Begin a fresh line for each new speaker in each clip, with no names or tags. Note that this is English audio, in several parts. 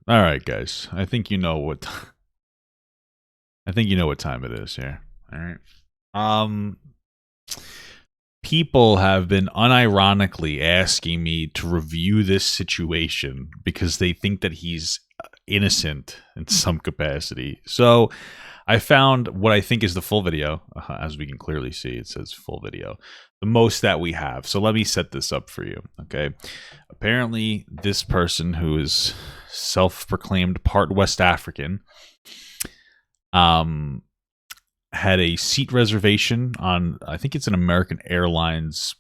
All right, guys. I think you know what. I think you know what time it is here. All right. People have been unironically asking me to review this situation because they think that he's innocent in some capacity. So I found what I think is the full video. As we can clearly see, it says full video. The most that we have. So let me set this up for you, okay? Apparently, this person who is self-proclaimed part West African had a seat reservation on, I think it's an American Airlines,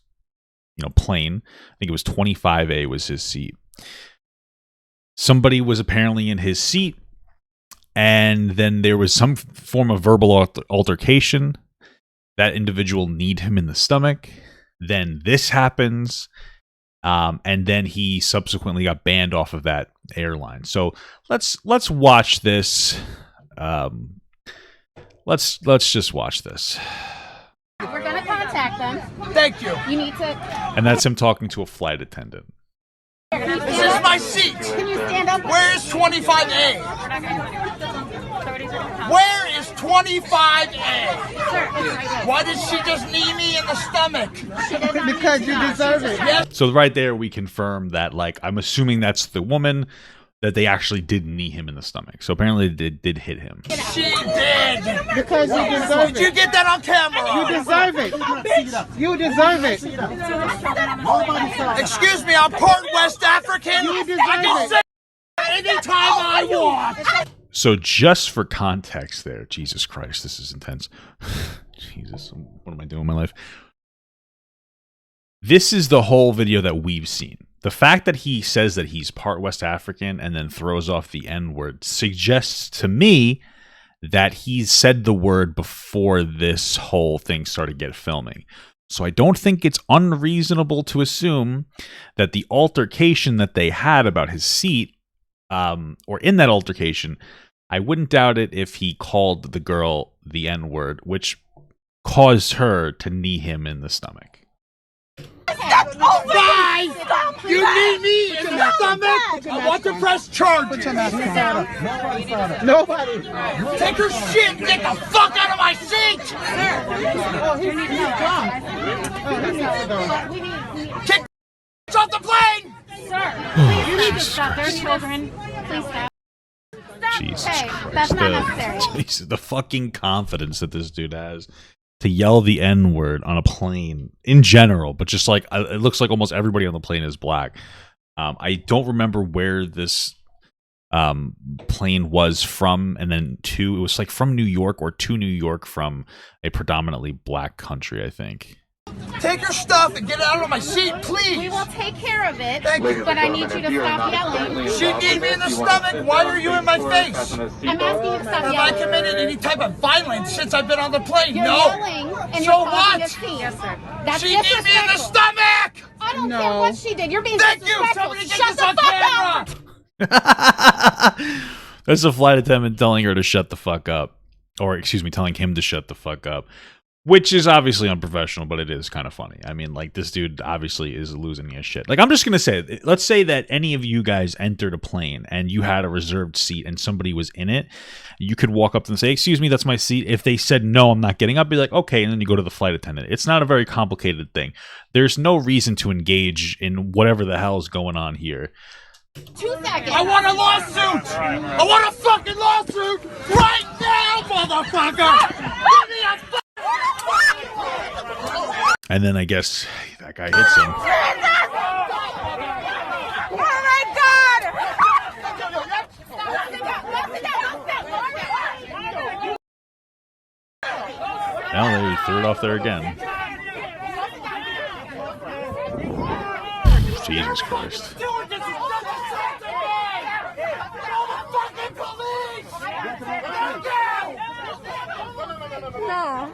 plane. I think it was 25A was his seat. Somebody was apparently in his seat, and then there was some form of verbal altercation. That individual kneed him in the stomach. Then this happens, and then he subsequently got banned off of that airline. So let's watch this. Let's just watch this.
We're gonna contact them.
Thank you.
You need to.
And that's him talking to a flight attendant.
This is my seat.
Can you stand up?
Where is 25A? Where is 25A? Why did she just knee me in the stomach?
Because you deserve it.
Yes.
So right there, we confirm that, like, I'm assuming that's the woman, that they actually did knee him in the stomach. So apparently they did hit him.
She did.
Because you deserve
Did you
it.
get that on camera?
You deserve it. You deserve it.
Excuse me, I'm part West African.
You deserve
I can
it.
say anytime I want.
So just for context there, Jesus Christ, this is intense. Jesus, what am I doing in my life? This is the whole video that we've seen. The fact that he says that he's part West African and then throws off the N-word suggests to me that he's said the word before this whole thing started filming. So I don't think it's unreasonable to assume that the altercation that they had about his seat, or in that altercation, I wouldn't doubt it if he called the girl the N-word, which caused her to knee him in the stomach.
Bye! You need me in the stomach? I want to press charges.
Nobody.
Take her shit and get the fuck out of my seat! Kick off the plane!
You need to stop. There are children. Please stop.
Jesus
Okay,
Christ.
that's not necessary.
Jesus, the fucking confidence that this dude has to yell the N-word on a plane in general, but just like, it looks like almost everybody on the plane is black. I don't remember where this plane was from, and then it was like from New York or to New York from a predominantly black country, I think.
Take your stuff and get out of my seat, please!
We will take care of it,
Thank you.
but I need you to stop yelling.
She kneed me in the stomach! Why are you in my face?
I'm asking you to stop
Have I
yelling.
committed any type of violence since I've been on the plane?
You're
No!
yelling and
So
you're causing
what?
a scene. Yes, sir. That's
She kneed me in the
disrespectful.
stomach!
I don't
No.
care what she did. You're being
Thank you!
disrespectful.
Somebody get
Shut
this
the
on
fuck up.
camera!
That's a flight attendant telling her to shut the fuck up. Or, excuse me, telling him to shut the fuck up. Which is obviously unprofessional, but it is kind of funny. I mean, like, this dude obviously is losing his shit. Like, I'm just going to say, let's say that any of you guys entered a plane and you had a reserved seat and somebody was in it. You could walk up to them and say, excuse me, that's my seat. If they said, no, I'm not getting up, be like, okay, and then you go to the flight attendant. It's not a very complicated thing. There's no reason to engage in whatever the hell is going on here.
2 seconds.
I want a lawsuit! I want a fucking lawsuit right now, motherfucker! Give me a
And then I guess that guy hits him.
Oh my God!
Now they threw it off there again. Jesus Christ.
No.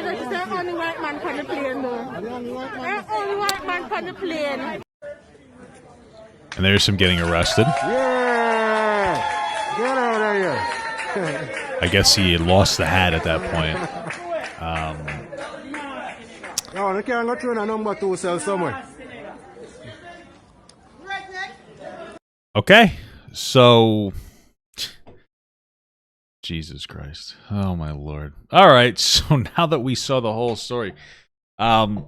There's only white man on the plane, though. Only white man on the plane.
And there's him getting arrested.
Yeah! Get out of here!
I guess he had lost the hat at that point.
No, they can't go through a number 2 cell somewhere.
Okay, so Jesus Christ. Oh my Lord. All right, so now that we saw the whole story, I'm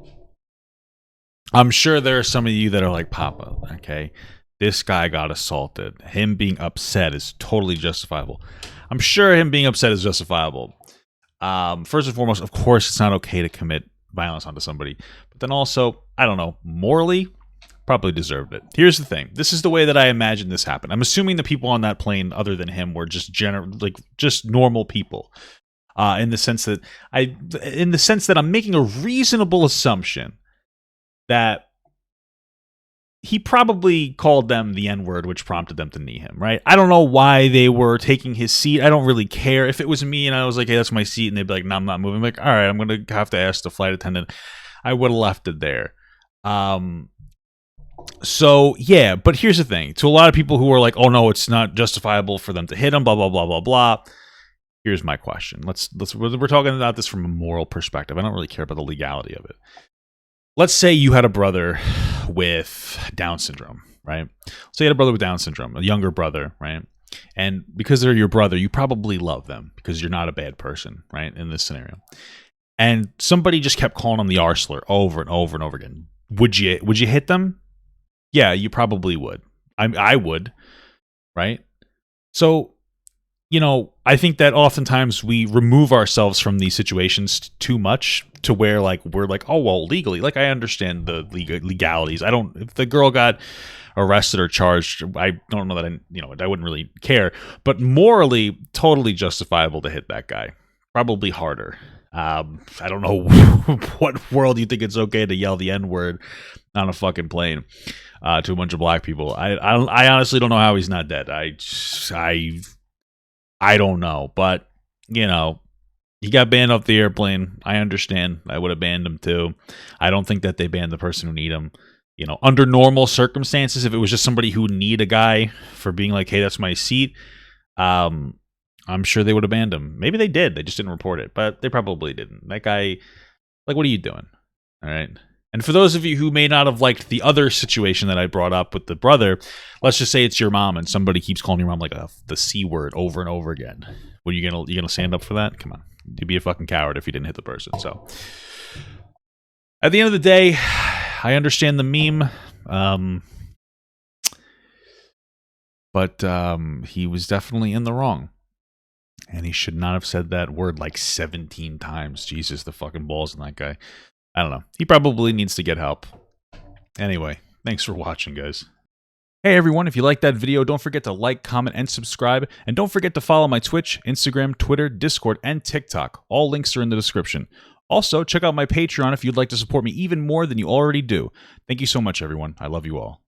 sure there are some of you that are like, Papa, okay, this guy got assaulted. Him being upset is totally justifiable. I'm sure him being upset is justifiable. First and foremost, of course, it's not okay to commit violence onto somebody. But then also, I don't know, morally, probably deserved it. Here's the thing. This is the way that I imagine this happened. I'm assuming the people on that plane, other than him, were just just normal people. In the sense that I'm making a reasonable assumption that he probably called them the N-word, which prompted them to knee him, right? I don't know why they were taking his seat. I don't really care. If it was me and I was like, hey, that's my seat, and they'd be like, no, I'm not moving. I'm like, all right, I'm going to have to ask the flight attendant. I would have left it there. So, yeah, but here's the thing. To a lot of people who are like, oh, no, it's not justifiable for them to hit him, blah, blah, blah, blah, blah. Here's my question. We're talking about this from a moral perspective. I don't really care about the legality of it. Let's say you had a brother with Down syndrome, right? So you had a brother with Down syndrome, a younger brother, right? And because they're your brother, you probably love them because you're not a bad person, right? In this scenario. And somebody just kept calling them the R slur over and over and over again. Would you hit them? Yeah, you probably would. I would, right? So, you know, I think that oftentimes we remove ourselves from these situations too much to where we're like, oh, well, legally, I understand the legalities. If the girl got arrested or charged, I don't know that I wouldn't really care, but morally, totally justifiable to hit that guy. Probably harder. I don't know what world you think it's okay to yell the N-word on a fucking plane to a bunch of black people. I honestly don't know how he's not dead. I don't know, but you know, he got banned off the airplane. I understand. I would have banned him too. I don't think that they banned the person who need him. You know, under normal circumstances, if it was just somebody who would need a guy for being like, hey, that's my seat, I'm sure they would have banned him. Maybe they did. They just didn't report it, but they probably didn't. That guy, what are you doing? All right. And for those of you who may not have liked the other situation that I brought up with the brother, let's just say it's your mom and somebody keeps calling your mom the C word over and over again. What are you gonna stand up for that? Come on. You'd be a fucking coward if you didn't hit the person. So at the end of the day, I understand the meme. But he was definitely in the wrong. And he should not have said that word 17 times. Jesus, the fucking balls in that guy. I don't know. He probably needs to get help. Anyway, thanks for watching, guys. Hey everyone, if you liked that video, don't forget to like, comment, and subscribe. And don't forget to follow my Twitch, Instagram, Twitter, Discord, and TikTok. All links are in the description. Also, check out my Patreon if you'd like to support me even more than you already do. Thank you so much, everyone. I love you all.